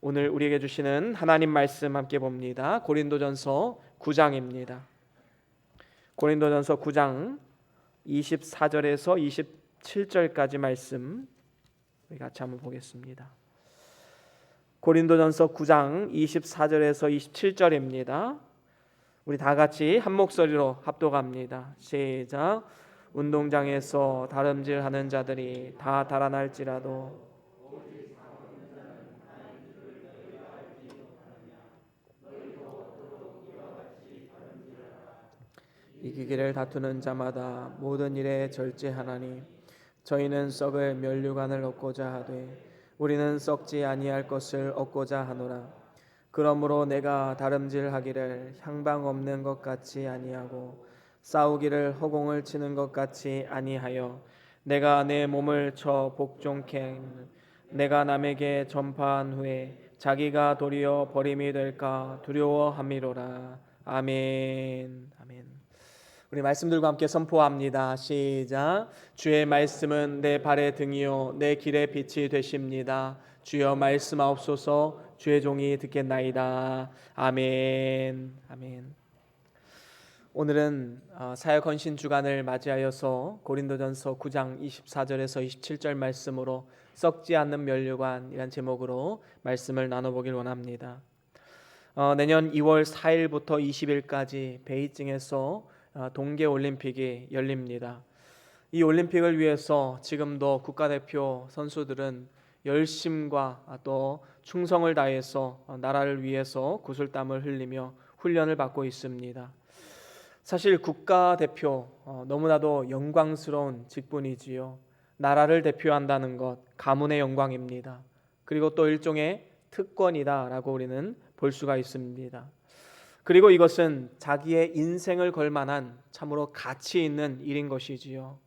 오늘 우리에게 주시는 하나님 말씀 함께 봅니다. 고린도전서 9장입니다. 고린도전서 9장 24절에서 27절까지 말씀 우리 같이 한번 보겠습니다. 고린도전서 9장 24절에서 27절입니다. 우리 다 같이 한 목소리로 합독합니다. 시작. 운동장에서 다름질하는 자들이 다 달아날지라도 이기기를 다투는 자마다 모든 일에 절제하나니 저희는 썩을 면류관을 얻고자 하되 우리는 썩지 아니할 것을 얻고자 하노라. 그러므로 내가 다름질하기를 향방 없는 것 같이 아니하고 싸우기를 허공을 치는 것 같이 아니하여 내가 내 몸을 쳐 복종케 내가 남에게 전파한 후에 자기가 도리어 버림이 될까 두려워함이로라. 아멘. 아멘. 우리 말씀들과 함께 선포합니다. 시작. 주의 말씀은 내 발의 등이요 내 길의 빛이 되십니다. 주여 말씀하옵소서. 주의 종이 듣겠나이다. 아멘. 아멘. 오늘은 사역 헌신 주간을 맞이하여서 고린도전서 9장 24절에서 27절 말씀으로 썩지 않는 면류관이란 제목으로 말씀을 나눠보길 원합니다. 내년 2월 4일부터 20일까지 베이징에서 동계올림픽이 열립니다. 이 올림픽을 위해서 지금도 국가대표 선수들은 열심과 또 충성을 다해서 나라를 위해서 구슬땀을 흘리며 훈련을 받고 있습니다. 사실 국가대표 너무나도 영광스러운 직분이지요. 나라를 대표한다는 것 가문의 영광입니다. 그리고 또 일종의 특권이다라고 우리는 볼 수가 있습니다. 그리고 이것은 자기의 인생을 걸 만한 참으로 가치 있는 일인 것이지요.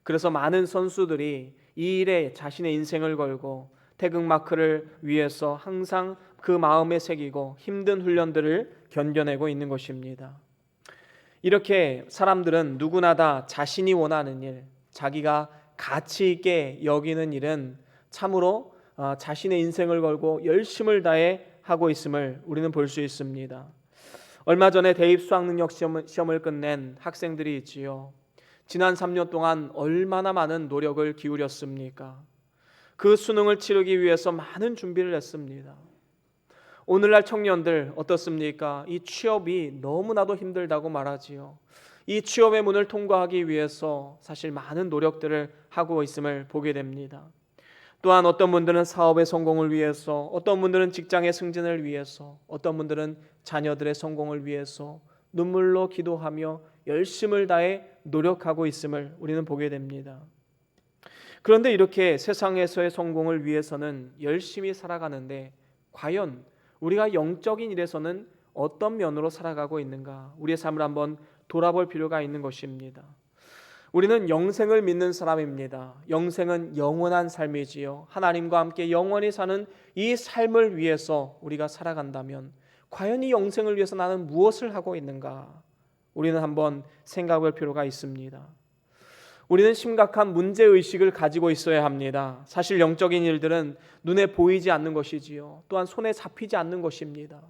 그래서 많은 선수들이 이 일에 자신의 인생을 걸고 태극마크를 위해서 항상 그 마음에 새기고 힘든 훈련들을 견뎌내고 있는 것입니다. 이렇게 사람들은 누구나 다 자신이 원하는 일, 자기가 가치 있게 여기는 일은 참으로 자신의 인생을 걸고 열심을 다해 하고 있음을 우리는 볼 수 있습니다. 얼마 전에 대입 수학능력 시험을 끝낸 학생들이 있지요. 지난 3년 동안 얼마나 많은 노력을 기울였습니까? 그 수능을 치르기 위해서 많은 준비를 했습니다. 오늘날 청년들 어떻습니까? 이 취업이 너무나도 힘들다고 말하지요. 이 취업의 문을 통과하기 위해서 사실 많은 노력들을 하고 있음을 보게 됩니다. 또한 어떤 분들은 사업의 성공을 위해서, 어떤 분들은 직장의 승진을 위해서, 어떤 분들은 자녀들의 성공을 위해서 눈물로 기도하며 열심을 다해 노력하고 있음을 우리는 보게 됩니다. 그런데 이렇게 세상에서의 성공을 위해서는 열심히 살아가는데 과연 우리가 영적인 일에서는 어떤 면으로 살아가고 있는가? 우리의 삶을 한번 돌아볼 필요가 있는 것입니다. 우리는 영생을 믿는 사람입니다. 영생은 영원한 삶이지요. 하나님과 함께 영원히 사는 이 삶을 위해서 우리가 살아간다면 과연 이 영생을 위해서 나는 무엇을 하고 있는가? 우리는 한번 생각할 필요가 있습니다. 우리는 심각한 문제의식을 가지고 있어야 합니다. 사실 영적인 일들은 눈에 보이지 않는 것이지요. 또한 손에 잡히지 않는 것입니다.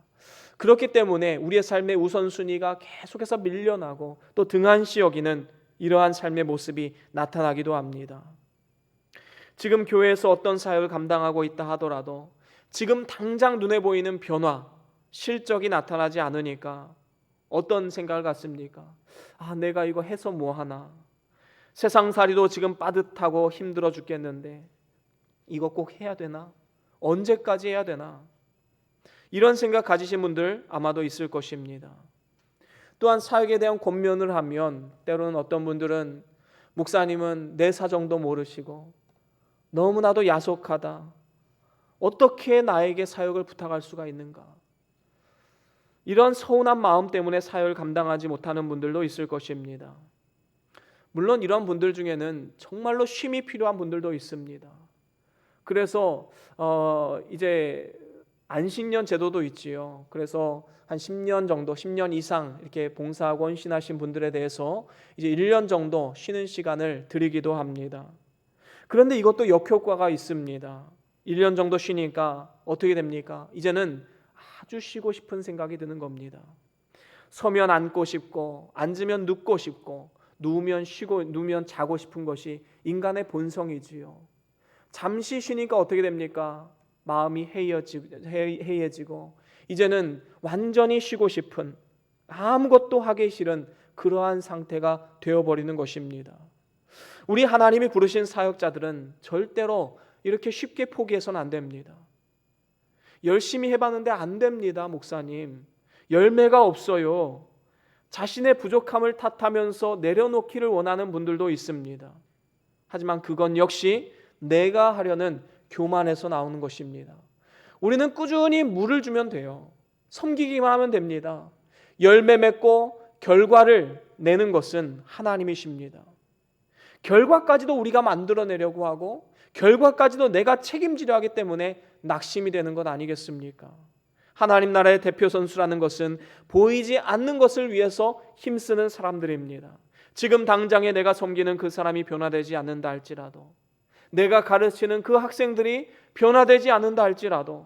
그렇기 때문에 우리의 삶의 우선순위가 계속해서 밀려나고 또 등한시 여기는 이러한 삶의 모습이 나타나기도 합니다. 지금 교회에서 어떤 사역을 감당하고 있다 하더라도 지금 당장 눈에 보이는 변화, 실적이 나타나지 않으니까 어떤 생각을 갖습니까? 내가 이거 해서 뭐 하나? 세상살이도 지금 빠듯하고 힘들어 죽겠는데 이거 꼭 해야 되나? 언제까지 해야 되나? 이런 생각 가지신 분들 아마도 있을 것입니다. 또한 사역에 대한 권면을 하면 때로는 어떤 분들은 목사님은 내 사정도 모르시고 너무나도 야속하다. 어떻게 나에게 사역을 부탁할 수가 있는가? 이런 서운한 마음 때문에 사역을 감당하지 못하는 분들도 있을 것입니다. 물론 이런 분들 중에는 정말로 쉼이 필요한 분들도 있습니다. 그래서 이제 안식년 제도도 있지요. 그래서 한 10년 정도, 10년 이상 이렇게 봉사하고 헌신하신 분들에 대해서 이제 1년 정도 쉬는 시간을 드리기도 합니다. 그런데 이것도 역효과가 있습니다. 1년 정도 쉬니까 어떻게 됩니까? 이제는 아주 쉬고 싶은 생각이 드는 겁니다. 서면 앉고 싶고, 앉으면 눕고 싶고, 누우면 자고 싶은 것이 인간의 본성이지요. 잠시 쉬니까 어떻게 됩니까? 마음이 해이해지고 이제는 완전히 쉬고 싶은, 아무것도 하기 싫은 그러한 상태가 되어버리는 것입니다. 우리 하나님이 부르신 사역자들은 절대로 이렇게 쉽게 포기해서는 안 됩니다. 열심히 해봤는데 안 됩니다, 목사님. 열매가 없어요. 자신의 부족함을 탓하면서 내려놓기를 원하는 분들도 있습니다. 하지만 그건 역시 내가 하려는 교만에서 나오는 것입니다. 우리는 꾸준히 물을 주면 돼요. 섬기기만 하면 됩니다. 열매 맺고 결과를 내는 것은 하나님이십니다. 결과까지도 우리가 만들어내려고 하고 결과까지도 내가 책임지려 하기 때문에 낙심이 되는 것 아니겠습니까? 하나님 나라의 대표 선수라는 것은 보이지 않는 것을 위해서 힘쓰는 사람들입니다. 지금 당장에 내가 섬기는 그 사람이 변화되지 않는다 할지라도, 내가 가르치는 그 학생들이 변화되지 않는다 할지라도,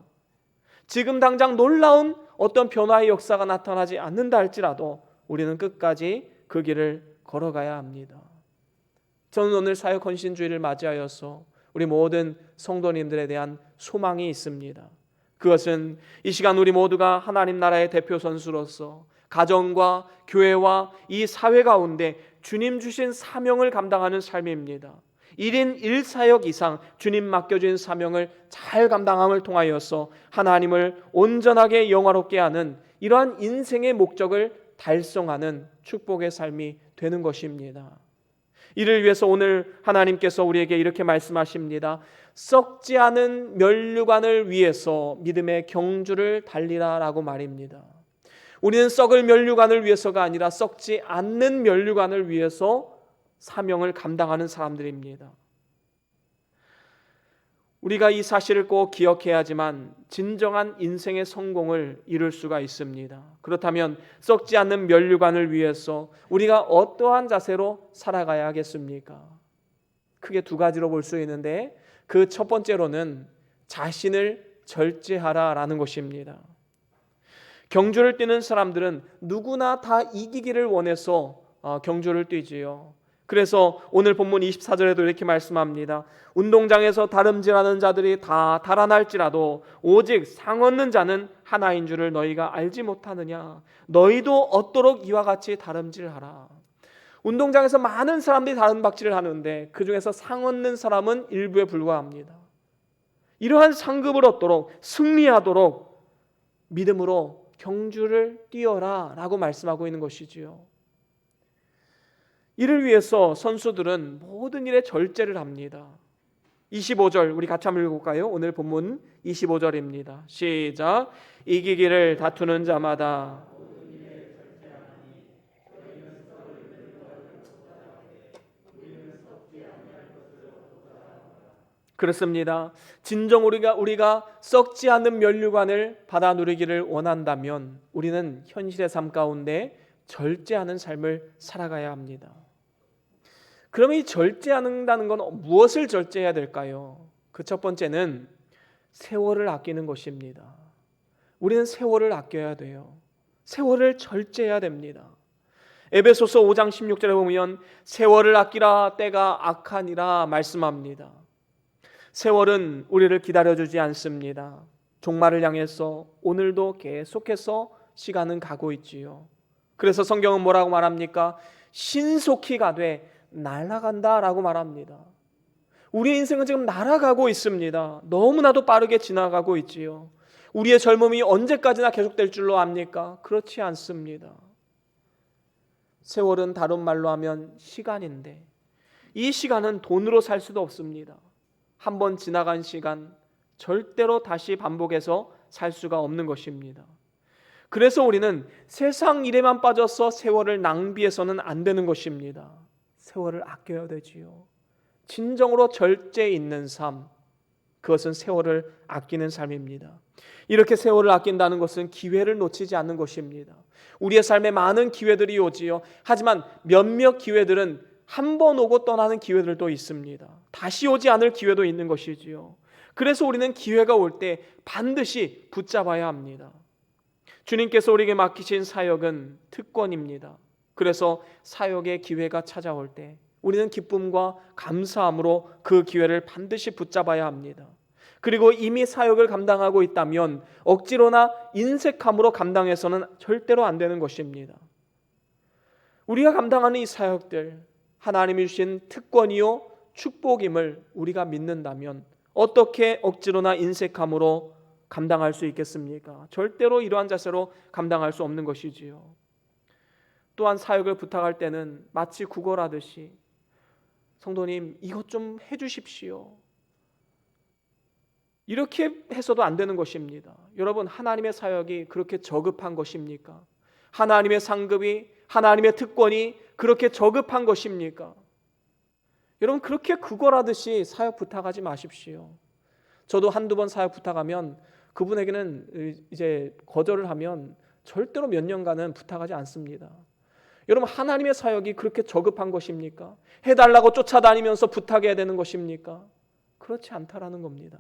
지금 당장 놀라운 어떤 변화의 역사가 나타나지 않는다 할지라도 우리는 끝까지 그 길을 걸어가야 합니다. 저는 오늘 사역 헌신주의를 맞이하여서 우리 모든 성도님들에 대한 소망이 있습니다. 그것은 이 시간 우리 모두가 하나님 나라의 대표 선수로서 가정과 교회와 이 사회 가운데 주님 주신 사명을 감당하는 삶입니다. 1인 1사역 이상 주님 맡겨진 사명을 잘 감당함을 통하여서 하나님을 온전하게 영화롭게 하는 이러한 인생의 목적을 달성하는 축복의 삶이 되는 것입니다. 이를 위해서 오늘 하나님께서 우리에게 이렇게 말씀하십니다. 썩지 않은 면류관을 위해서 믿음의 경주를 달리라 라고 말입니다. 우리는 썩을 면류관을 위해서가 아니라 썩지 않는 면류관을 위해서 사명을 감당하는 사람들입니다. 우리가 이 사실을 꼭 기억해야지만 진정한 인생의 성공을 이룰 수가 있습니다. 그렇다면 썩지 않는 면류관을 위해서 우리가 어떠한 자세로 살아가야 하겠습니까? 크게 두 가지로 볼 수 있는데 그 첫 번째로는 자신을 절제하라라는 것입니다. 경주를 뛰는 사람들은 누구나 다 이기기를 원해서 경주를 뛰지요. 그래서 오늘 본문 24절에도 이렇게 말씀합니다. 운동장에서 다름질하는 자들이 다 달아날지라도 오직 상 얻는 자는 하나인 줄을 너희가 알지 못하느냐. 너희도 얻도록 이와 같이 다름질하라. 운동장에서 많은 사람들이 다름박질을 하는데 그 중에서 상 얻는 사람은 일부에 불과합니다. 이러한 상급을 얻도록, 승리하도록 믿음으로 경주를 뛰어라 라고 말씀하고 있는 것이지요. 이를 위해서 선수들은 모든 일에 절제를 합니다. 25절 우리 같이 한번 읽어볼까요? 오늘 본문 25절입니다. 시작. 이기기를 다투는 자마다 그렇습니다. 진정 우리가 썩지 않는 면류관을 받아 누리기를 원한다면 우리는 현실의 삶 가운데 절제하는 삶을 살아가야 합니다. 그러면 이 절제한다는 건 무엇을 절제해야 될까요? 그 첫 번째는 세월을 아끼는 것입니다. 우리는 세월을 아껴야 돼요. 세월을 절제해야 됩니다. 에베소서 5장 16절에 보면 세월을 아끼라 때가 악하니라 말씀합니다. 세월은 우리를 기다려주지 않습니다. 종말을 향해서 오늘도 계속해서 시간은 가고 있지요. 그래서 성경은 뭐라고 말합니까? 신속히 가되 날아간다라고 말합니다. 우리의 인생은 지금 날아가고 있습니다. 너무나도 빠르게 지나가고 있지요. 우리의 젊음이 언제까지나 계속될 줄로 압니까? 그렇지 않습니다. 세월은 다른 말로 하면 시간인데 이 시간은 돈으로 살 수도 없습니다. 한번 지나간 시간 절대로 다시 반복해서 살 수가 없는 것입니다. 그래서 우리는 세상 일에만 빠져서 세월을 낭비해서는 안 되는 것입니다. 세월을 아껴야 되지요. 진정으로 절제 있는 삶, 그것은 세월을 아끼는 삶입니다. 이렇게 세월을 아낀다는 것은 기회를 놓치지 않는 것입니다. 우리의 삶에 많은 기회들이 오지요. 하지만 몇몇 기회들은 한 번 오고 떠나는 기회들도 있습니다. 다시 오지 않을 기회도 있는 것이지요. 그래서 우리는 기회가 올 때 반드시 붙잡아야 합니다. 주님께서 우리에게 맡기신 사역은 특권입니다. 그래서 사역의 기회가 찾아올 때 우리는 기쁨과 감사함으로 그 기회를 반드시 붙잡아야 합니다. 그리고 이미 사역을 감당하고 있다면 억지로나 인색함으로 감당해서는 절대로 안 되는 것입니다. 우리가 감당하는 이 사역들, 하나님이 주신 특권이요 축복임을 우리가 믿는다면 어떻게 억지로나 인색함으로 감당할 수 있겠습니까? 절대로 이러한 자세로 감당할 수 없는 것이지요. 또한 사역을 부탁할 때는 마치 구걸하듯이 성도님 이것 좀 해주십시오, 이렇게 해서도 안 되는 것입니다. 여러분, 하나님의 사역이 그렇게 저급한 것입니까? 하나님의 상급이, 하나님의 특권이 그렇게 저급한 것입니까? 여러분, 그렇게 구걸하듯이 사역 부탁하지 마십시오. 저도 한두 번 사역 부탁하면 그분에게는 이제 거절을 하면 절대로 몇 년간은 부탁하지 않습니다. 여러분, 하나님의 사역이 그렇게 저급한 것입니까? 해달라고 쫓아다니면서 부탁해야 되는 것입니까? 그렇지 않다라는 겁니다.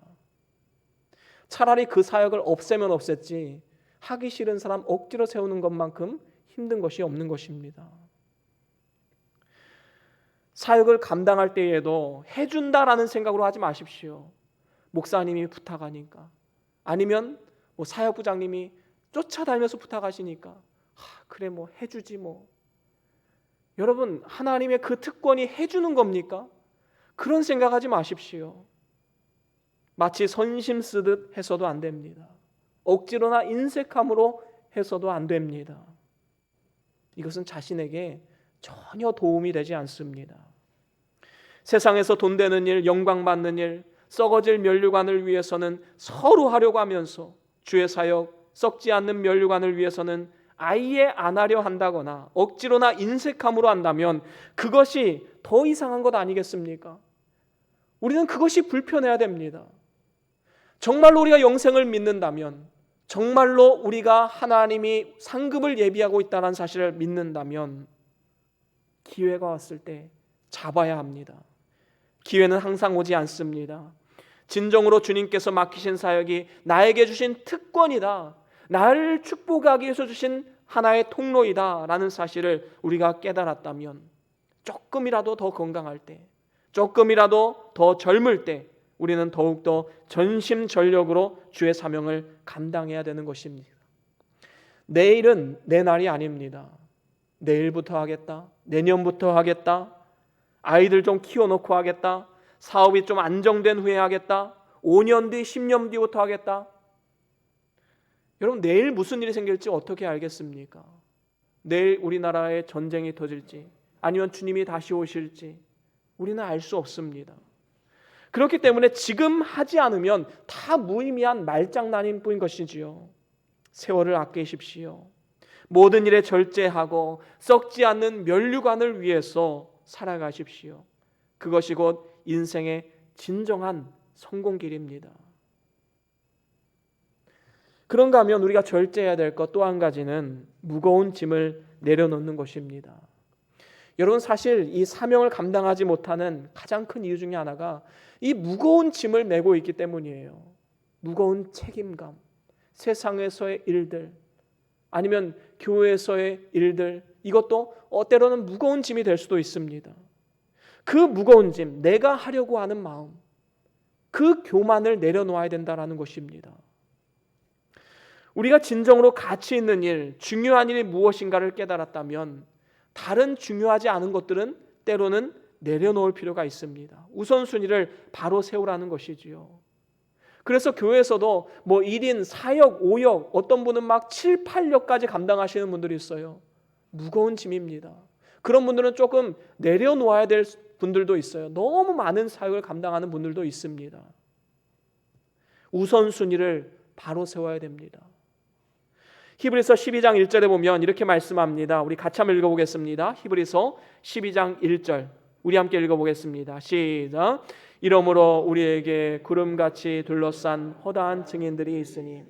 차라리 그 사역을 없애면 없앴지 하기 싫은 사람 억지로 세우는 것만큼 힘든 것이 없는 것입니다. 사역을 감당할 때에도 해준다라는 생각으로 하지 마십시오. 목사님이 부탁하니까, 아니면 뭐 사역부장님이 쫓아다니면서 부탁하시니까 그래 뭐 해주지 뭐. 여러분, 하나님의 그 특권이 해주는 겁니까? 그런 생각하지 마십시오. 마치 선심 쓰듯 해서도 안 됩니다. 억지로나 인색함으로 해서도 안 됩니다. 이것은 자신에게 전혀 도움이 되지 않습니다. 세상에서 돈 되는 일, 영광 받는 일, 썩어질 면류관을 위해서는 서로 하려고 하면서 주의 사역, 썩지 않는 면류관을 위해서는 아예 안 하려 한다거나 억지로나 인색함으로 한다면 그것이 더 이상한 것 아니겠습니까? 우리는 그것이 불편해야 됩니다. 정말로 우리가 영생을 믿는다면, 정말로 우리가 하나님이 상급을 예비하고 있다는 사실을 믿는다면 기회가 왔을 때 잡아야 합니다. 기회는 항상 오지 않습니다. 진정으로 주님께서 맡기신 사역이 나에게 주신 특권이다, 나를 축복하기 위해서 주신 하나의 통로이다 라는 사실을 우리가 깨달았다면 조금이라도 더 건강할 때, 조금이라도 더 젊을 때 우리는 더욱더 전심전력으로 주의 사명을 감당해야 되는 것입니다. 내일은 내 날이 아닙니다. 내일부터 하겠다, 내년부터 하겠다, 아이들 좀 키워놓고 하겠다, 사업이 좀 안정된 후에 하겠다, 5년 뒤 10년 뒤부터 하겠다. 여러분, 내일 무슨 일이 생길지 어떻게 알겠습니까? 내일 우리나라에 전쟁이 터질지 아니면 주님이 다시 오실지 우리는 알 수 없습니다. 그렇기 때문에 지금 하지 않으면 다 무의미한 말장난인 뿐인 것이지요. 세월을 아끼십시오. 모든 일에 절제하고 썩지 않는 면류관을 위해서 살아가십시오. 그것이 곧 인생의 진정한 성공길입니다. 그런가 하면 우리가 절제해야 될 것 또 한 가지는 무거운 짐을 내려놓는 것입니다. 여러분, 사실 이 사명을 감당하지 못하는 가장 큰 이유 중에 하나가 이 무거운 짐을 메고 있기 때문이에요. 무거운 책임감, 세상에서의 일들, 아니면 교회에서의 일들, 이것도 때로는 무거운 짐이 될 수도 있습니다. 그 무거운 짐, 내가 하려고 하는 마음, 그 교만을 내려놓아야 된다는 것입니다. 우리가 진정으로 가치 있는 일, 중요한 일이 무엇인가를 깨달았다면 다른 중요하지 않은 것들은 때로는 내려놓을 필요가 있습니다. 우선순위를 바로 세우라는 것이지요. 그래서 교회에서도 뭐 1인 4역, 5역, 어떤 분은 막 7, 8역까지 감당하시는 분들이 있어요. 무거운 짐입니다. 그런 분들은 조금 내려놓아야 될 분들도 있어요. 너무 많은 사역을 감당하는 분들도 있습니다. 우선순위를 바로 세워야 됩니다. 히브리서 12장 1절에 보면 이렇게 말씀합니다. 우리 같이 한번 읽어보겠습니다. 히브리서 12장 1절 우리 함께 읽어보겠습니다. 시작. 이러므로 우리에게 구름같이 둘러싼 허다한 증인들이 있으니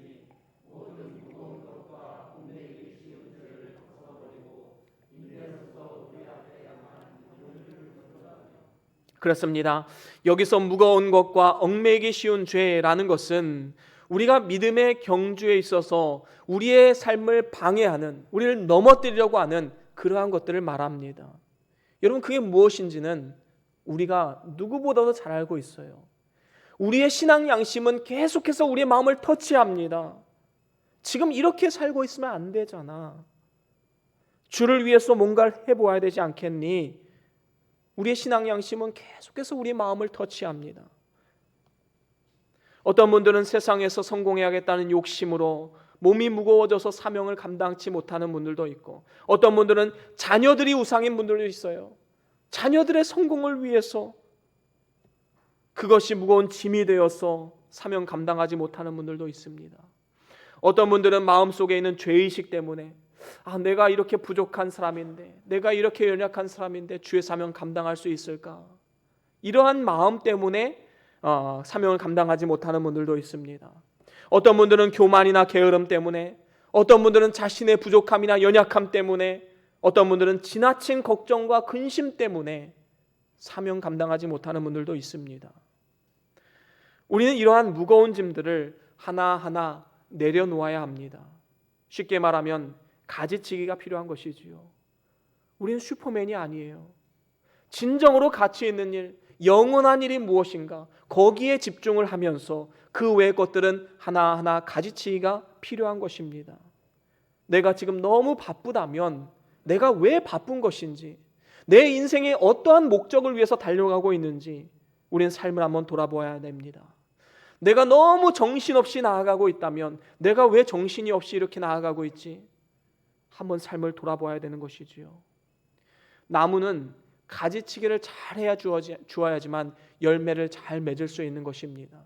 그렇습니다. 여기서 무거운 것과 얽매이기 쉬운 죄라는 것은 우리가 믿음의 경주에 있어서 우리의 삶을 방해하는, 우리를 넘어뜨리려고 하는 그러한 것들을 말합니다. 여러분, 그게 무엇인지는 우리가 누구보다도 잘 알고 있어요. 우리의 신앙 양심은 계속해서 우리의 마음을 터치합니다. 지금 이렇게 살고 있으면 안 되잖아. 주를 위해서 뭔가를 해보아야 되지 않겠니? 우리의 신앙 양심은 계속해서 우리의 마음을 터치합니다. 어떤 분들은 세상에서 성공해야겠다는 욕심으로 몸이 무거워져서 사명을 감당치 못하는 분들도 있고, 어떤 분들은 자녀들이 우상인 분들도 있어요. 자녀들의 성공을 위해서 그것이 무거운 짐이 되어서 사명 감당하지 못하는 분들도 있습니다. 어떤 분들은 마음속에 있는 죄의식 때문에 내가 이렇게 부족한 사람인데, 내가 이렇게 연약한 사람인데 주의 사명 감당할 수 있을까? 이러한 마음 때문에 사명을 감당하지 못하는 분들도 있습니다. 어떤 분들은 교만이나 게으름 때문에, 어떤 분들은 자신의 부족함이나 연약함 때문에, 어떤 분들은 지나친 걱정과 근심 때문에 사명 감당하지 못하는 분들도 있습니다. 우리는 이러한 무거운 짐들을 하나하나 내려놓아야 합니다. 쉽게 말하면 가지치기가 필요한 것이지요. 우리는 슈퍼맨이 아니에요. 진정으로 가치 있는 일, 영원한 일이 무엇인가, 거기에 집중을 하면서 그 외의 것들은 하나하나 가지치기가 필요한 것입니다. 내가 지금 너무 바쁘다면 내가 왜 바쁜 것인지, 내 인생에 어떠한 목적을 위해서 달려가고 있는지 우리는 삶을 한번 돌아보아야 됩니다. 내가 너무 정신없이 나아가고 있다면 내가 왜 정신이 없이 이렇게 나아가고 있지? 한번 삶을 돌아보아야 되는 것이지요. 나무는 가지치기를 잘해야 주어야지만 열매를 잘 맺을 수 있는 것입니다.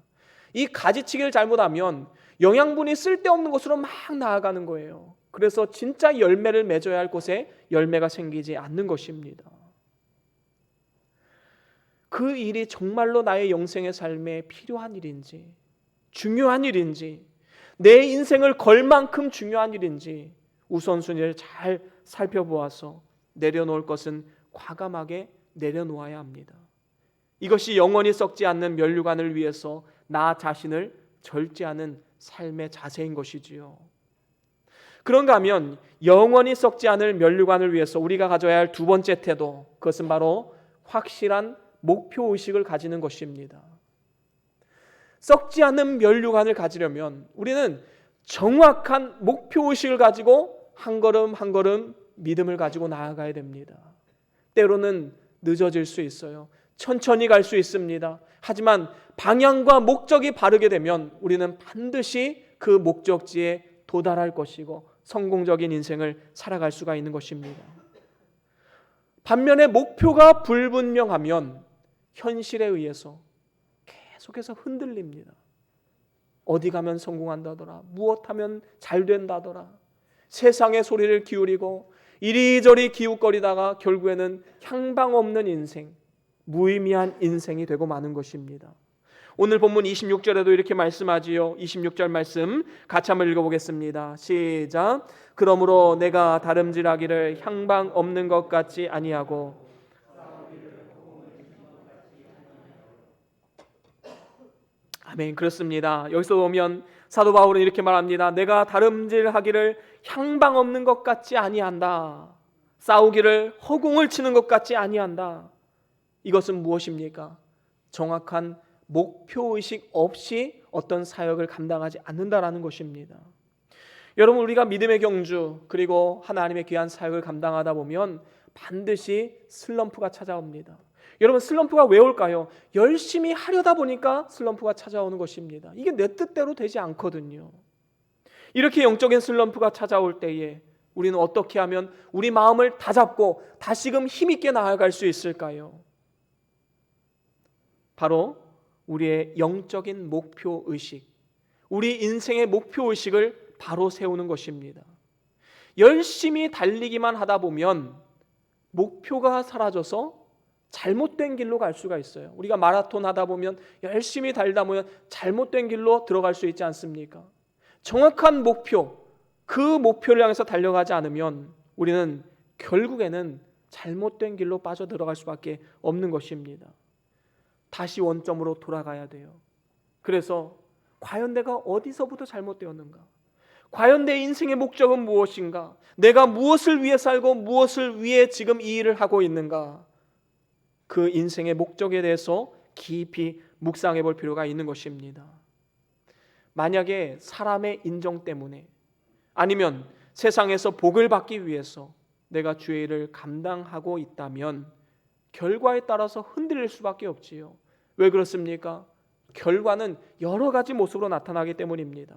이 가지치기를 잘못하면 영양분이 쓸데없는 곳으로 막 나아가는 거예요. 그래서 진짜 열매를 맺어야 할 곳에 열매가 생기지 않는 것입니다. 그 일이 정말로 나의 영생의 삶에 필요한 일인지, 중요한 일인지, 내 인생을 걸 만큼 중요한 일인지 우선순위를 잘 살펴보아서 내려놓을 것은 과감하게 내려놓아야 합니다. 이것이 영원히 썩지 않는 면류관을 위해서 나 자신을 절제하는 삶의 자세인 것이지요. 그런가 하면 영원히 썩지 않을 면류관을 위해서 우리가 가져야 할 두 번째 태도, 그것은 바로 확실한 목표의식을 가지는 것입니다. 썩지 않는 면류관을 가지려면 우리는 정확한 목표의식을 가지고 한 걸음 한 걸음 믿음을 가지고 나아가야 됩니다. 때로는 늦어질 수 있어요. 천천히 갈 수 있습니다. 하지만 방향과 목적이 바르게 되면 우리는 반드시 그 목적지에 도달할 것이고 성공적인 인생을 살아갈 수가 있는 것입니다. 반면에 목표가 불분명하면 현실에 의해서 계속해서 흔들립니다. 어디 가면 성공한다더라, 무엇하면 잘 된다더라, 세상의 소리를 기울이고 이리저리 기웃거리다가 결국에는 향방 없는 인생, 무의미한 인생이 되고 마는 것입니다. 오늘 본문 26절에도 이렇게 말씀하지요. 26절 말씀 같이 한번 읽어보겠습니다. 시작. 그러므로 내가 다름질하기를 향방 없는 것 같지 아니하고 아멘. 그렇습니다. 여기서 보면 사도 바울은 이렇게 말합니다. 내가 다름질하기를 향방 없는 것 같지 아니한다. 싸우기를 허공을 치는 것 같지 아니한다. 이것은 무엇입니까? 정확한 목표의식 없이 어떤 사역을 감당하지 않는다라는 것입니다. 여러분, 우리가 믿음의 경주 그리고 하나님의 귀한 사역을 감당하다 보면 반드시 슬럼프가 찾아옵니다. 여러분, 슬럼프가 왜 올까요? 열심히 하려다 보니까 슬럼프가 찾아오는 것입니다. 이게 내 뜻대로 되지 않거든요. 이렇게 영적인 슬럼프가 찾아올 때에 우리는 어떻게 하면 우리 마음을 다잡고 다시금 힘있게 나아갈 수 있을까요? 바로 우리의 영적인 목표의식, 우리 인생의 목표의식을 바로 세우는 것입니다. 열심히 달리기만 하다 보면 목표가 사라져서 잘못된 길로 갈 수가 있어요. 우리가 마라톤 하다 보면 열심히 달리다 보면 잘못된 길로 들어갈 수 있지 않습니까? 정확한 목표, 그 목표를 향해서 달려가지 않으면 우리는 결국에는 잘못된 길로 빠져들어갈 수밖에 없는 것입니다. 다시 원점으로 돌아가야 돼요. 그래서 과연 내가 어디서부터 잘못되었는가? 과연 내 인생의 목적은 무엇인가? 내가 무엇을 위해 살고 무엇을 위해 지금 이 일을 하고 있는가? 그 인생의 목적에 대해서 깊이 묵상해 볼 필요가 있는 것입니다. 만약에 사람의 인정 때문에 아니면 세상에서 복을 받기 위해서 내가 주의 일을 감당하고 있다면 결과에 따라서 흔들릴 수밖에 없지요. 왜 그렇습니까? 결과는 여러 가지 모습으로 나타나기 때문입니다.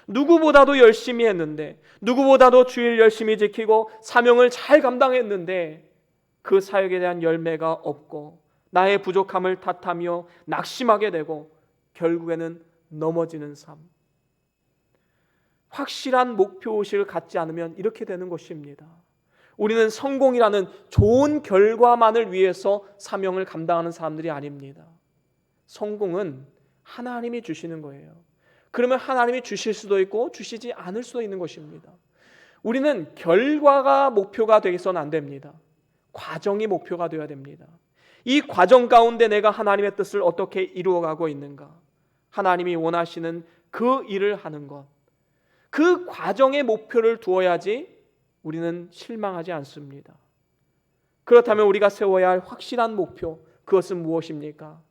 누구보다도 열심히 했는데, 누구보다도 주일 열심히 지키고 사명을 잘 감당했는데 그 사역에 대한 열매가 없고 나의 부족함을 탓하며 낙심하게 되고 결국에는 넘어지는 삶. 확실한 목표의식을 갖지 않으면 이렇게 되는 것입니다. 우리는 성공이라는 좋은 결과만을 위해서 사명을 감당하는 사람들이 아닙니다. 성공은 하나님이 주시는 거예요. 그러면 하나님이 주실 수도 있고 주시지 않을 수도 있는 것입니다. 우리는 결과가 목표가 되어서는 안 됩니다. 과정이 목표가 되어야 됩니다. 이 과정 가운데 내가 하나님의 뜻을 어떻게 이루어가고 있는가? 하나님이 원하시는 그 일을 하는 것, 그 과정에 목표를 두어야지 우리는 실망하지 않습니다. 그렇다면 우리가 세워야 할 확실한 목표, 그것은 무엇입니까?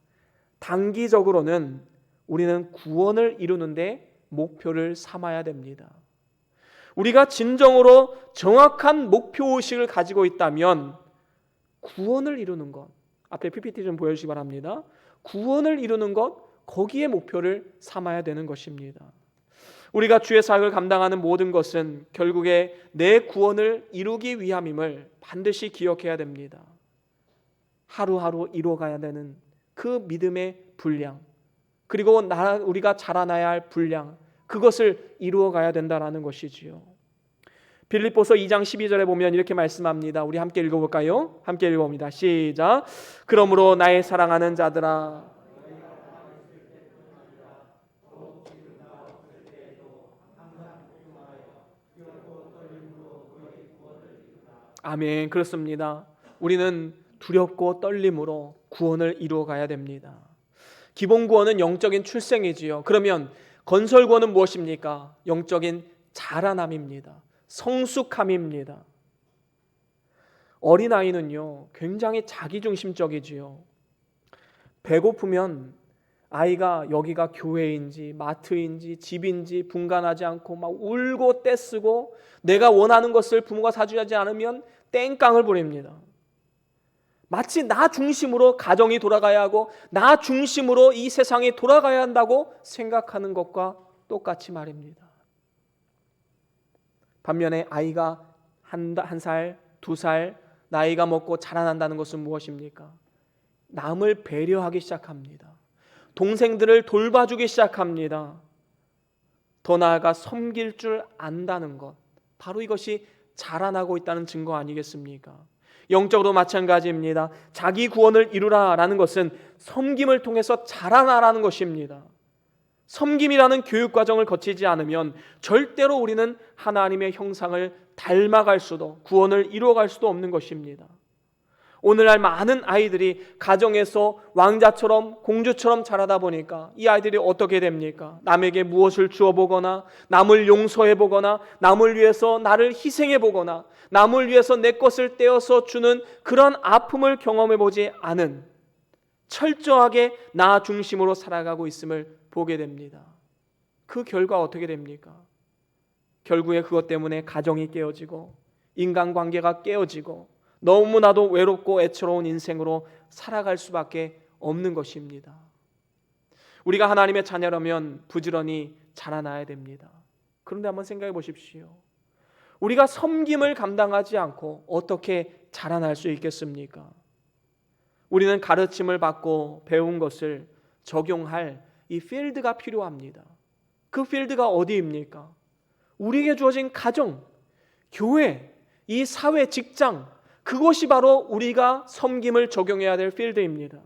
단기적으로는 우리는 구원을 이루는데 목표를 삼아야 됩니다. 우리가 진정으로 정확한 목표의식을 가지고 있다면 구원을 이루는 것, 앞에 PPT 좀 보여주시기 바랍니다. 구원을 이루는 것, 거기에 목표를 삼아야 되는 것입니다. 우리가 주의 사역을 감당하는 모든 것은 결국에 내 구원을 이루기 위함임을 반드시 기억해야 됩니다. 하루하루 이루어가야 되는 그 믿음의 분량, 그리고 우리가 자라나야 할 분량, 그것을 이루어가야 된다는 것이지요. 빌립보서 2장 12절에 보면 이렇게 말씀합니다. 우리 함께 읽어볼까요? 함께 읽어봅니다. 시작. 그러므로 나의 사랑하는 자들아, 아멘. 그렇습니다. 우리는 두렵고 떨림으로 구원을 이루어가야 됩니다. 기본 구원은 영적인 출생이지요. 그러면 건설 구원은 무엇입니까? 영적인 자라남입니다. 성숙함입니다. 어린아이는요, 굉장히 자기중심적이지요. 배고프면 아이가 여기가 교회인지 마트인지 집인지 분간하지 않고 막 울고 떼쓰고 내가 원하는 것을 부모가 사주지 않으면 땡깡을 부립니다. 마치 나 중심으로 가정이 돌아가야 하고 나 중심으로 이 세상이 돌아가야 한다고 생각하는 것과 똑같이 말입니다. 반면에 아이가 한 살, 2살 나이가 먹고 자라난다는 것은 무엇입니까? 남을 배려하기 시작합니다. 동생들을 돌봐주기 시작합니다. 더 나아가 섬길 줄 안다는 것, 바로 이것이 자라나고 있다는 증거 아니겠습니까? 영적으로 마찬가지입니다. 자기 구원을 이루라라는 것은 섬김을 통해서 자라나라는 것입니다. 섬김이라는 교육 과정을 거치지 않으면 절대로 우리는 하나님의 형상을 닮아갈 수도, 구원을 이루어갈 수도 없는 것입니다. 오늘날 많은 아이들이 가정에서 왕자처럼 공주처럼 자라다 보니까 이 아이들이 어떻게 됩니까? 남에게 무엇을 주어보거나 남을 용서해보거나 남을 위해서 나를 희생해보거나 남을 위해서 내 것을 떼어서 주는 그런 아픔을 경험해보지 않은, 철저하게 나 중심으로 살아가고 있음을 보게 됩니다. 그 결과 어떻게 됩니까? 결국에 그것 때문에 가정이 깨어지고 인간관계가 깨어지고 너무나도 외롭고 애처로운 인생으로 살아갈 수밖에 없는 것입니다. 우리가 하나님의 자녀라면 부지런히 자라나야 됩니다. 그런데 한번 생각해 보십시오. 우리가 섬김을 감당하지 않고 어떻게 자라날 수 있겠습니까? 우리는 가르침을 받고 배운 것을 적용할 이 필드가 필요합니다. 그 필드가 어디입니까? 우리에게 주어진 가정, 교회, 이 사회, 직장, 그것이 바로 우리가 섬김을 적용해야 될 필드입니다.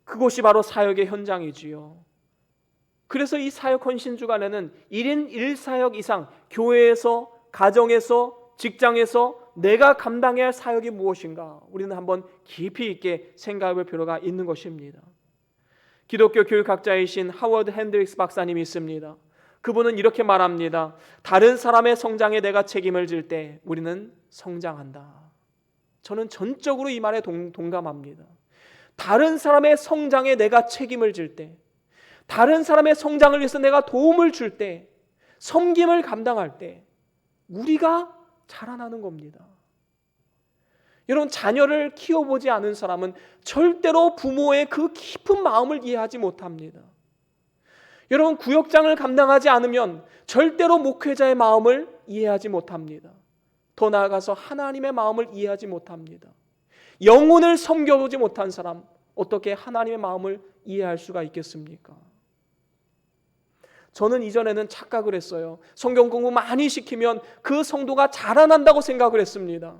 그것이 바로 사역의 현장이지요. 그래서 이 사역 헌신 주간에는 1인 1사역 이상 교회에서, 가정에서, 직장에서 내가 감당해야 할 사역이 무엇인가? 우리는 한번 깊이 있게 생각해 볼 필요가 있는 것입니다. 기독교 교육학자이신 하워드 핸드릭스 박사님이 있습니다. 그분은 이렇게 말합니다. 다른 사람의 성장에 내가 책임을 질 때 우리는 성장한다. 저는 전적으로 이 말에 동감합니다. 다른 사람의 성장에 내가 책임을 질 때, 다른 사람의 성장을 위해서 내가 도움을 줄 때, 섬김을 감당할 때 우리가 자라나는 겁니다. 여러분, 자녀를 키워보지 않은 사람은 절대로 부모의 그 깊은 마음을 이해하지 못합니다. 여러분, 구역장을 감당하지 않으면 절대로 목회자의 마음을 이해하지 못합니다. 더 나아가서 하나님의 마음을 이해하지 못합니다. 영혼을 섬겨보지 못한 사람, 어떻게 하나님의 마음을 이해할 수가 있겠습니까? 저는 이전에는 착각을 했어요. 성경 공부 많이 시키면 그 성도가 자라난다고 생각을 했습니다.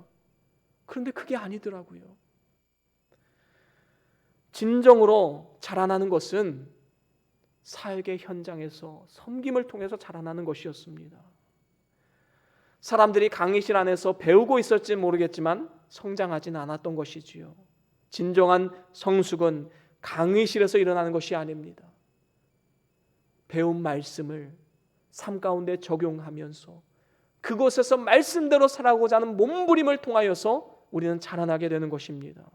그런데 그게 아니더라고요. 진정으로 자라나는 것은 사역의 현장에서 섬김을 통해서 자라나는 것이었습니다. 사람들이 강의실 안에서 배우고 있었지 모르겠지만 성장하지는 않았던 것이지요. 진정한 성숙은 강의실에서 일어나는 것이 아닙니다. 배운 말씀을 삶 가운데 적용하면서 그곳에서 말씀대로 살아가고자 하는 몸부림을 통하여서 우리는 자라나게 되는 것입니다.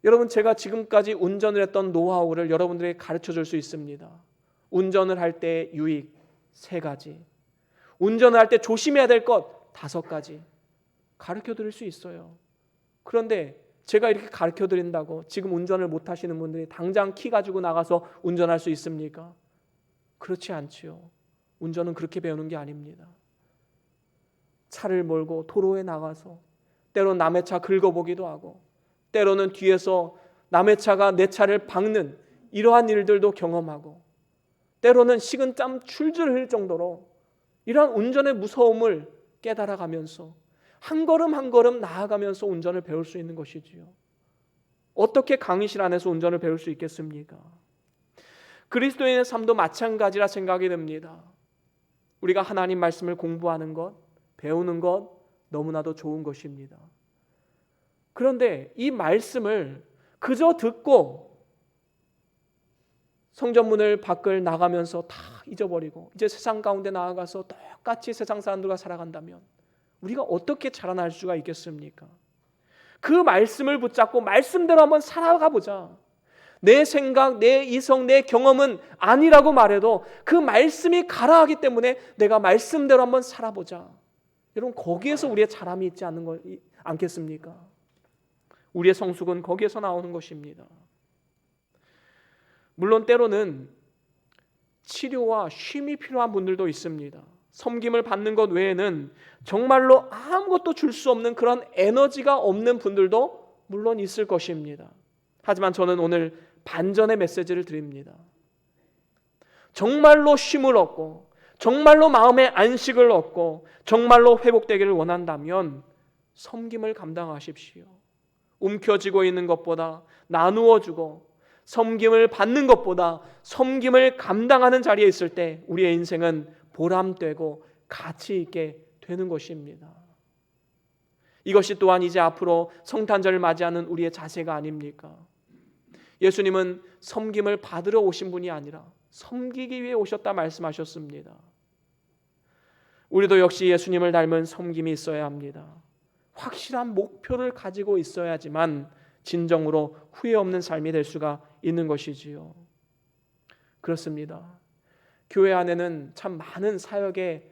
여러분, 제가 지금까지 운전을 했던 노하우를 여러분들에게 가르쳐 줄 수 있습니다. 운전을 할 때 유익 3가지, 운전을 할 때 조심해야 될 것 5가지 가르쳐 드릴 수 있어요. 그런데 제가 이렇게 가르쳐 드린다고 지금 운전을 못 하시는 분들이 당장 키 가지고 나가서 운전할 수 있습니까? 그렇지 않지요. 운전은 그렇게 배우는 게 아닙니다. 차를 몰고 도로에 나가서 때로 남의 차 긁어보기도 하고, 때로는 뒤에서 남의 차가 내 차를 박는 이러한 일들도 경험하고, 때로는 식은땀 줄줄 흘릴 정도로 이러한 운전의 무서움을 깨달아가면서 한 걸음 한 걸음 나아가면서 운전을 배울 수 있는 것이지요. 어떻게 강의실 안에서 운전을 배울 수 있겠습니까? 그리스도인의 삶도 마찬가지라 생각이 됩니다. 우리가 하나님 말씀을 공부하는 것, 배우는 것 너무나도 좋은 것입니다. 그런데 이 말씀을 그저 듣고 성전문을 밖을 나가면서 다 잊어버리고 이제 세상 가운데 나아가서 똑같이 세상 사람들과 살아간다면 우리가 어떻게 자라날 수가 있겠습니까? 그 말씀을 붙잡고 말씀대로 한번 살아가 보자. 내 생각, 내 이성, 내 경험은 아니라고 말해도 그 말씀이 가라하기 때문에 내가 말씀대로 한번 살아보자. 여러분, 거기에서 우리의 자람이 있지 않겠습니까? 우리의 성숙은 거기에서 나오는 것입니다. 물론 때로는 치료와 쉼이 필요한 분들도 있습니다. 섬김을 받는 것 외에는 정말로 아무것도 줄 수 없는 그런 에너지가 없는 분들도 물론 있을 것입니다. 하지만 저는 오늘 반전의 메시지를 드립니다. 정말로 쉼을 얻고 정말로 마음의 안식을 얻고 정말로 회복되기를 원한다면 섬김을 감당하십시오. 움켜쥐고 있는 것보다 나누어 주고 섬김을 받는 것보다 섬김을 감당하는 자리에 있을 때 우리의 인생은 보람되고 가치 있게 되는 것입니다. 이것이 또한 이제 앞으로 성탄절을 맞이하는 우리의 자세가 아닙니까? 예수님은 섬김을 받으러 오신 분이 아니라 섬기기 위해 오셨다 말씀하셨습니다. 우리도 역시 예수님을 닮은 섬김이 있어야 합니다. 확실한 목표를 가지고 있어야지만 진정으로 후회 없는 삶이 될 수가 있는 것이지요. 그렇습니다. 교회 안에는 참 많은 사역의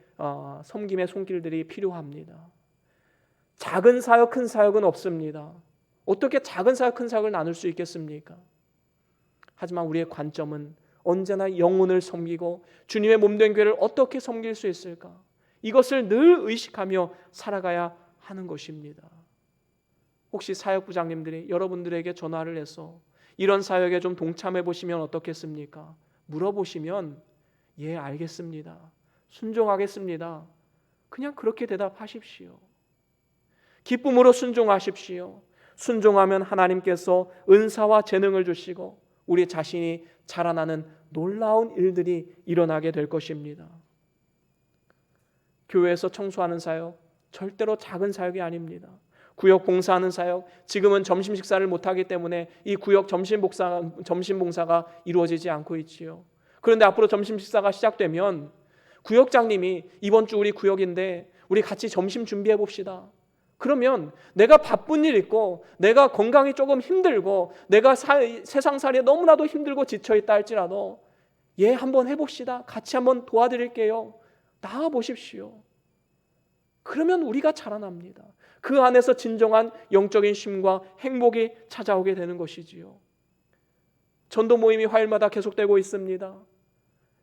섬김의 손길들이 필요합니다. 작은 사역, 큰 사역은 없습니다. 어떻게 작은 사역, 큰 사역을 나눌 수 있겠습니까? 하지만 우리의 관점은 언제나 영혼을 섬기고 주님의 몸된 교회를 어떻게 섬길 수 있을까? 이것을 늘 의식하며 살아가야 하는 것입니다. 혹시 사역부장님들이 여러분들에게 전화를 해서 이런 사역에 좀 동참해 보시면 어떻겠습니까? 물어보시면 예, 알겠습니다. 순종하겠습니다. 그냥 그렇게 대답하십시오. 기쁨으로 순종하십시오. 순종하면 하나님께서 은사와 재능을 주시고 우리 자신이 자라나는 놀라운 일들이 일어나게 될 것입니다. 교회에서 청소하는 사역, 절대로 작은 사역이 아닙니다. 구역 봉사하는 사역, 지금은 점심 식사를 못하기 때문에 이 구역 점심 봉사가 이루어지지 않고 있지요. 그런데 앞으로 점심 식사가 시작되면 구역장님이 이번 주 우리 구역인데 우리 같이 점심 준비해 봅시다. 그러면 내가 바쁜 일 있고 내가 건강이 조금 힘들고 내가 세상살이에 너무나도 힘들고 지쳐있다 할지라도 한번 해봅시다. 같이 한번 도와드릴게요. 나와 보십시오. 그러면 우리가 자라납니다. 그 안에서 진정한 영적인 쉼과 행복이 찾아오게 되는 것이지요. 전도 모임이 화요일마다 계속되고 있습니다.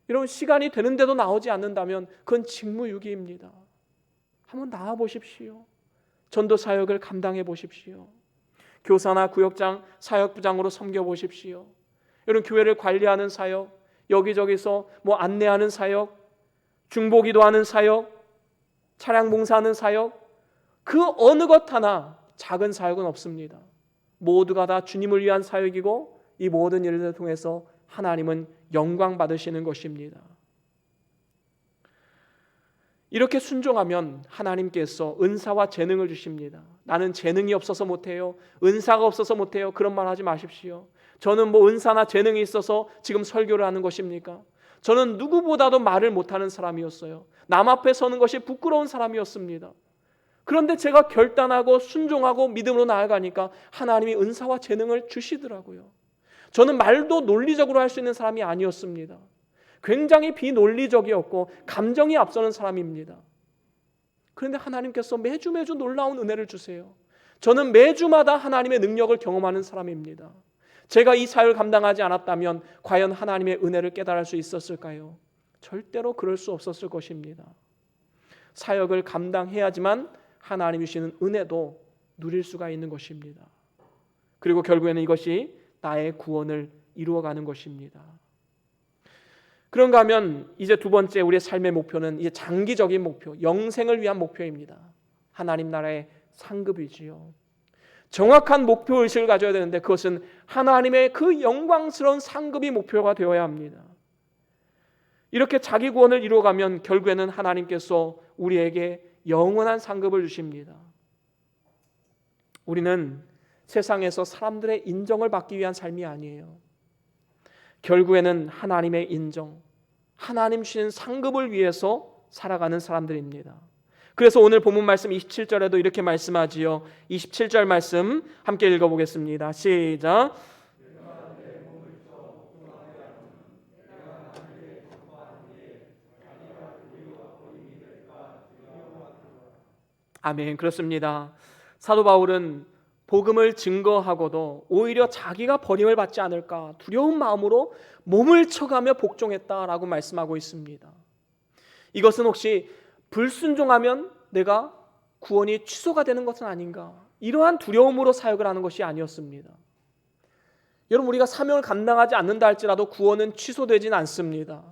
여러분, 시간이 되는데도 나오지 않는다면 그건 직무유기입니다. 한번 나와 보십시오. 전도 사역을 감당해 보십시오. 교사나 구역장, 사역부장으로 섬겨 보십시오. 여러분, 교회를 관리하는 사역, 여기저기서 안내하는 사역, 중보기도하는 사역, 차량 봉사하는 사역, 그 어느 것 하나 작은 사역은 없습니다. 모두가 다 주님을 위한 사역이고 이 모든 일을 통해서 하나님은 영광 받으시는 것입니다. 이렇게 순종하면 하나님께서 은사와 재능을 주십니다. 나는 재능이 없어서 못해요, 은사가 없어서 못해요, 그런 말 하지 마십시오. 저는 은사나 재능이 있어서 지금 설교를 하는 것입니까? 저는 누구보다도 말을 못하는 사람이었어요. 남 앞에 서는 것이 부끄러운 사람이었습니다. 그런데 제가 결단하고 순종하고 믿음으로 나아가니까 하나님이 은사와 재능을 주시더라고요. 저는 말도 논리적으로 할 수 있는 사람이 아니었습니다. 굉장히 비논리적이었고 감정이 앞서는 사람입니다. 그런데 하나님께서 매주 놀라운 은혜를 주세요. 저는 매주마다 하나님의 능력을 경험하는 사람입니다. 제가 이 사역을 감당하지 않았다면 과연 하나님의 은혜를 깨달을 수 있었을까요? 절대로 그럴 수 없었을 것입니다. 사역을 감당해야지만 하나님이 주시는 은혜도 누릴 수가 있는 것입니다. 그리고 결국에는 이것이 나의 구원을 이루어가는 것입니다. 그런가 하면 이제 두 번째 우리의 삶의 목표는 이제 장기적인 목표, 영생을 위한 목표입니다. 하나님 나라의 상급이지요. 정확한 목표의식을 가져야 되는데 그것은 하나님의 그 영광스러운 상급이 목표가 되어야 합니다. 이렇게 자기 구원을 이루어가면 결국에는 하나님께서 우리에게 영원한 상급을 주십니다. 우리는 세상에서 사람들의 인정을 받기 위한 삶이 아니에요. 결국에는 하나님의 인정, 하나님 주신 상급을 위해서 살아가는 사람들입니다. 그래서 오늘 본문 말씀 27절에도 이렇게 말씀하지요. 27절 말씀 함께 읽어보겠습니다. 시작. 아멘. 그렇습니다. 사도 바울은 복음을 증거하고도 오히려 자기가 버림을 받지 않을까 두려운 마음으로 몸을 쳐가며 복종했다라고 말씀하고 있습니다. 이것은 혹시 불순종하면 내가 구원이 취소가 되는 것은 아닌가, 이러한 두려움으로 사역을 하는 것이 아니었습니다. 여러분, 우리가 사명을 감당하지 않는다 할지라도 구원은 취소되진 않습니다.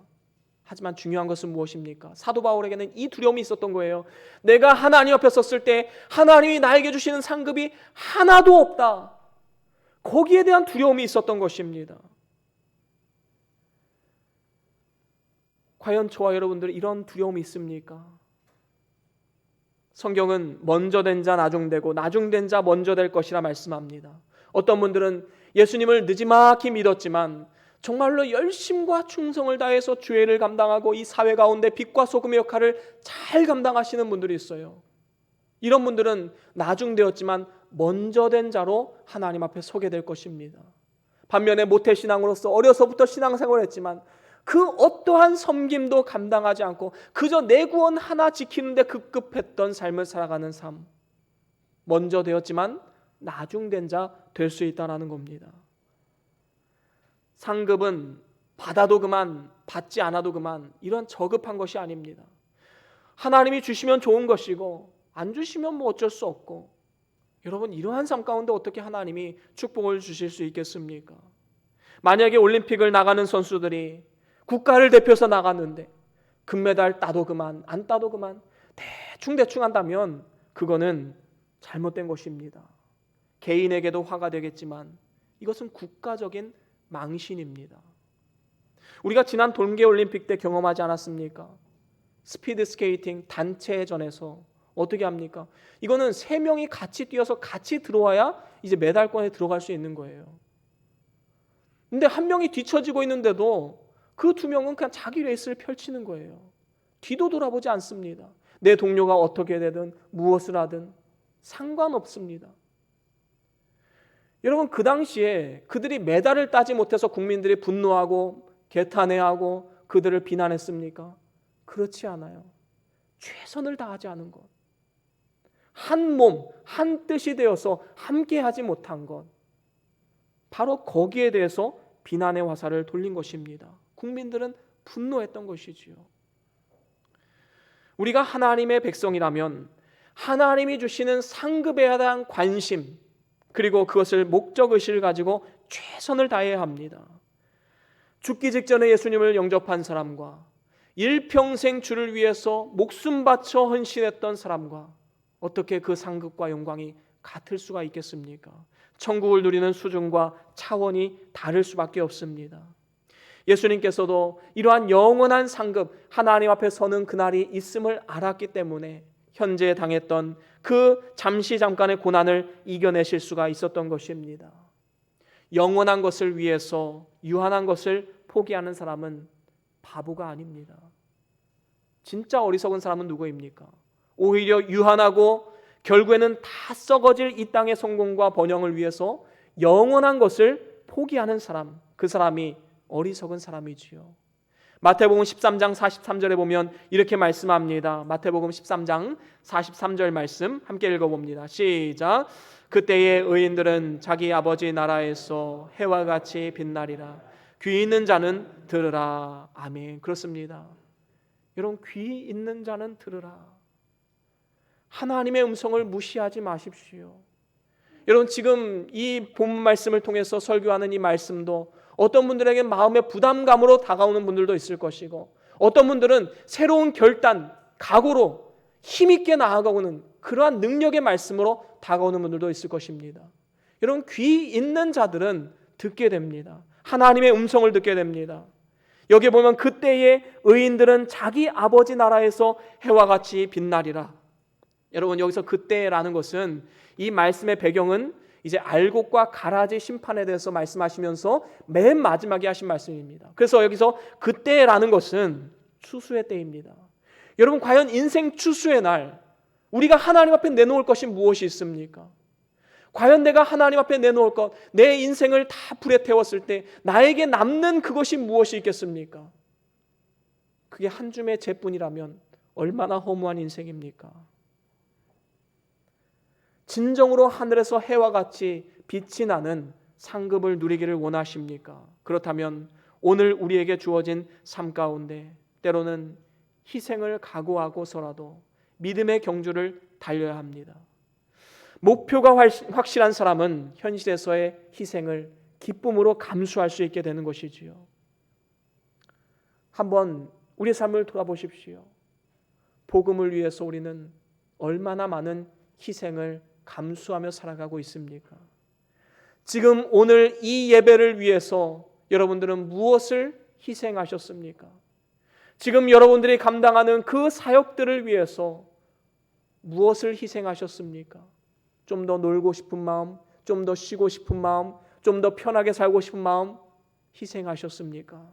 하지만 중요한 것은 무엇입니까? 사도 바울에게는 이 두려움이 있었던 거예요. 내가 하나님 앞에 섰을 때 하나님이 나에게 주시는 상급이 하나도 없다. 거기에 대한 두려움이 있었던 것입니다. 과연 저와 여러분들은 이런 두려움이 있습니까? 성경은 먼저 된 자 나중되고 나중된 자 먼저 될 것이라 말씀합니다. 어떤 분들은 예수님을 느지막이 믿었지만 정말로 열심과 충성을 다해서 죄를 감당하고 이 사회 가운데 빛과 소금의 역할을 잘 감당하시는 분들이 있어요. 이런 분들은 나중되었지만 먼저 된 자로 하나님 앞에 서게 될 것입니다. 반면에 모태신앙으로서 어려서부터 신앙생활을 했지만 그 어떠한 섬김도 감당하지 않고 그저 내 구원 하나 지키는 데 급급했던 삶을 살아가는 삶, 먼저 되었지만 나중된 자 될 수 있다는 겁니다. 상급은 받아도 그만, 받지 않아도 그만, 이런 저급한 것이 아닙니다. 하나님이 주시면 좋은 것이고 안 주시면 어쩔 수 없고, 여러분, 이러한 삶 가운데 어떻게 하나님이 축복을 주실 수 있겠습니까? 만약에 올림픽을 나가는 선수들이 국가를 대표해서 나갔는데 금메달 따도 그만, 안 따도 그만, 대충 한다면 그거는 잘못된 것입니다. 개인에게도 화가 되겠지만 이것은 국가적인 망신입니다. 우리가 지난 동계올림픽 때 경험하지 않았습니까? 스피드 스케이팅 단체전에서 어떻게 합니까? 이거는 세 명이 같이 뛰어서 같이 들어와야 이제 메달권에 들어갈 수 있는 거예요. 근데 한 명이 뒤처지고 있는데도 그 두 명은 그냥 자기 레이스를 펼치는 거예요. 뒤도 돌아보지 않습니다. 내 동료가 어떻게 되든 무엇을 하든 상관없습니다. 여러분, 그 당시에 그들이 메달을 따지 못해서 국민들이 분노하고 개탄해하고 그들을 비난했습니까? 그렇지 않아요. 최선을 다하지 않은 것, 한 몸, 한 뜻이 되어서 함께하지 못한 것, 바로 거기에 대해서 비난의 화살을 돌린 것입니다. 국민들은 분노했던 것이지요. 우리가 하나님의 백성이라면 하나님이 주시는 상급에 대한 관심, 그리고 그것을 목적의식을 가지고 최선을 다해야 합니다. 죽기 직전에 예수님을 영접한 사람과 일평생 주를 위해서 목숨 바쳐 헌신했던 사람과 어떻게 그 상급과 영광이 같을 수가 있겠습니까? 천국을 누리는 수준과 차원이 다를 수밖에 없습니다. 예수님께서도 이러한 영원한 상급, 하나님 앞에 서는 그날이 있음을 알았기 때문에 현재 당했던 그 잠시 잠깐의 고난을 이겨내실 수가 있었던 것입니다. 영원한 것을 위해서 유한한 것을 포기하는 사람은 바보가 아닙니다. 진짜 어리석은 사람은 누구입니까? 오히려 유한하고 결국에는 다 썩어질 이 땅의 성공과 번영을 위해서 영원한 것을 포기하는 사람, 그 사람이 어리석은 사람이지요. 마태복음 13장 43절에 보면 이렇게 말씀합니다. 마태복음 13장 43절 말씀 함께 읽어봅니다. 시작. 그때의 의인들은 자기 아버지 나라에서 해와 같이 빛나리라. 귀 있는 자는 들으라. 아멘. 그렇습니다. 여러분, 귀 있는 자는 들으라. 하나님의 음성을 무시하지 마십시오. 여러분, 지금 이 본 말씀을 통해서 설교하는 이 말씀도 어떤 분들에게 마음의 부담감으로 다가오는 분들도 있을 것이고, 어떤 분들은 새로운 결단, 각오로 힘있게 나아가고는 그러한 능력의 말씀으로 다가오는 분들도 있을 것입니다. 여러분, 귀 있는 자들은 듣게 됩니다. 하나님의 음성을 듣게 됩니다. 여기 보면 그때의 의인들은 자기 아버지 나라에서 해와 같이 빛나리라. 여러분, 여기서 그때라는 것은 이 말씀의 배경은 이제 알곡과 가라지 심판에 대해서 말씀하시면서 맨 마지막에 하신 말씀입니다. 그래서 여기서 그때라는 것은 추수의 때입니다. 여러분, 과연 인생 추수의 날 우리가 하나님 앞에 내놓을 것이 무엇이 있습니까? 과연 내가 하나님 앞에 내놓을 것, 내 인생을 다 불에 태웠을 때 나에게 남는 그것이 무엇이 있겠습니까? 그게 한 줌의 재뿐이라면 얼마나 허무한 인생입니까? 진정으로 하늘에서 해와 같이 빛이 나는 상급을 누리기를 원하십니까? 그렇다면 오늘 우리에게 주어진 삶 가운데 때로는 희생을 각오하고서라도 믿음의 경주를 달려야 합니다. 목표가 확실한 사람은 현실에서의 희생을 기쁨으로 감수할 수 있게 되는 것이지요. 한번 우리 삶을 돌아보십시오. 복음을 위해서 우리는 얼마나 많은 희생을 감수하며 살아가고 있습니까? 지금 오늘 이 예배를 위해서 여러분들은 무엇을 희생하셨습니까? 지금 여러분들이 감당하는 그 사역들을 위해서 무엇을 희생하셨습니까? 좀 더 놀고 싶은 마음, 좀 더 쉬고 싶은 마음, 좀 더 편하게 살고 싶은 마음 희생하셨습니까?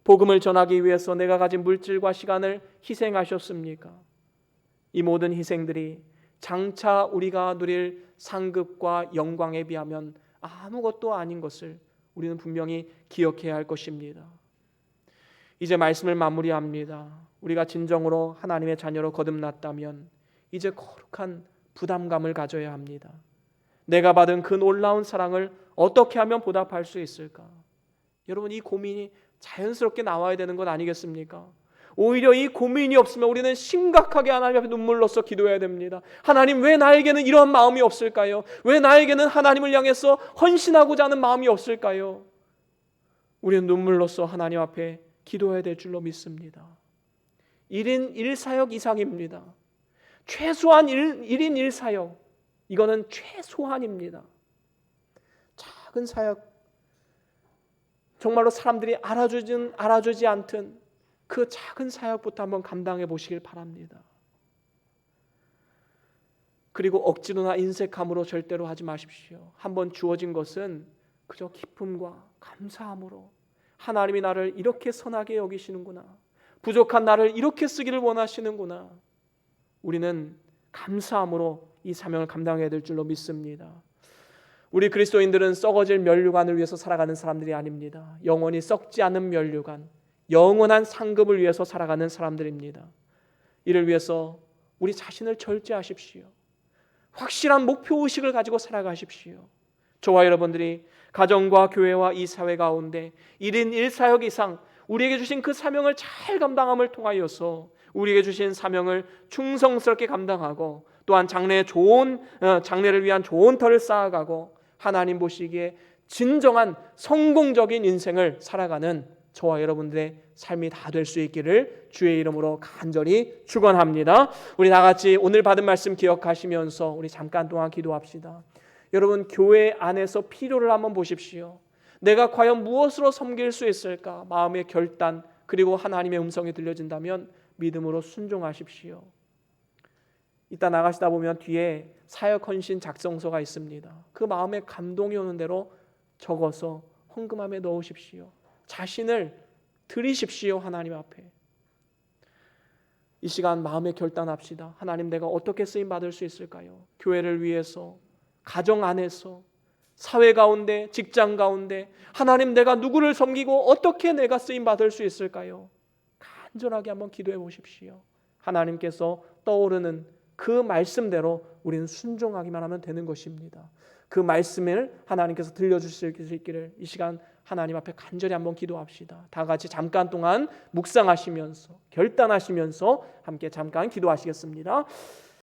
복음을 전하기 위해서 내가 가진 물질과 시간을 희생하셨습니까? 이 모든 희생들이 장차 우리가 누릴 상급과 영광에 비하면 아무것도 아닌 것을 우리는 분명히 기억해야 할 것입니다. 이제 말씀을 마무리합니다. 우리가 진정으로 하나님의 자녀로 거듭났다면 이제 거룩한 부담감을 가져야 합니다. 내가 받은 그 놀라운 사랑을 어떻게 하면 보답할 수 있을까? 여러분, 이 고민이 자연스럽게 나와야 되는 것 아니겠습니까? 오히려 이 고민이 없으면 우리는 심각하게 하나님 앞에 눈물로써 기도해야 됩니다. 하나님, 왜 나에게는 이러한 마음이 없을까요? 왜 나에게는 하나님을 향해서 헌신하고자 하는 마음이 없을까요? 우리는 눈물로써 하나님 앞에 기도해야 될 줄로 믿습니다. 1인 1사역 이상입니다. 최소한 1인 1사역, 이거는 최소한입니다. 작은 사역, 정말로 사람들이 알아주지 않든 그 작은 사역부터 한번 감당해 보시길 바랍니다. 그리고 억지로나 인색함으로 절대로 하지 마십시오. 한번 주어진 것은 그저 기쁨과 감사함으로, 하나님이 나를 이렇게 선하게 여기시는구나, 부족한 나를 이렇게 쓰기를 원하시는구나, 우리는 감사함으로 이 사명을 감당해야 될 줄로 믿습니다. 우리 그리스도인들은 썩어질 면류관을 위해서 살아가는 사람들이 아닙니다. 영원히 썩지 않은 면류관, 영원한 상급을 위해서 살아가는 사람들입니다. 이를 위해서 우리 자신을 절제하십시오. 확실한 목표의식을 가지고 살아가십시오. 저와 여러분들이 가정과 교회와 이 사회 가운데 1인 1사역 이상 우리에게 주신 그 사명을 잘 감당함을 통하여서 우리에게 주신 사명을 충성스럽게 감당하고, 또한 장래를 위한 좋은 터를 쌓아가고 하나님 보시기에 진정한 성공적인 인생을 살아가는 저와 여러분들의 삶이 다 될 수 있기를 주의 이름으로 간절히 축원합니다. 우리 다 같이 오늘 받은 말씀 기억하시면서 우리 잠깐 동안 기도합시다. 여러분, 교회 안에서 필요를 한번 보십시오. 내가 과연 무엇으로 섬길 수 있을까? 마음의 결단, 그리고 하나님의 음성이 들려진다면 믿음으로 순종하십시오. 이따 나가시다 보면 뒤에 사역 헌신 작성서가 있습니다. 그 마음에 감동이 오는 대로 적어서 헌금함에 넣으십시오. 자신을 드리십시오. 하나님 앞에. 이 시간 마음에 결단합시다. 하나님, 내가 어떻게 쓰임 받을 수 있을까요? 교회를 위해서, 가정 안에서, 사회 가운데, 직장 가운데 하나님, 내가 누구를 섬기고 어떻게 내가 쓰임 받을 수 있을까요? 간절하게 한번 기도해 보십시오. 하나님께서 떠오르는 그 말씀대로 우리는 순종하기만 하면 되는 것입니다. 그 말씀을 하나님께서 들려주실 수 있기를 이 시간 하나님 앞에 간절히 한번 기도합시다. 다 같이 잠깐 동안 묵상하시면서, 결단하시면서 함께 잠깐 기도하시겠습니다.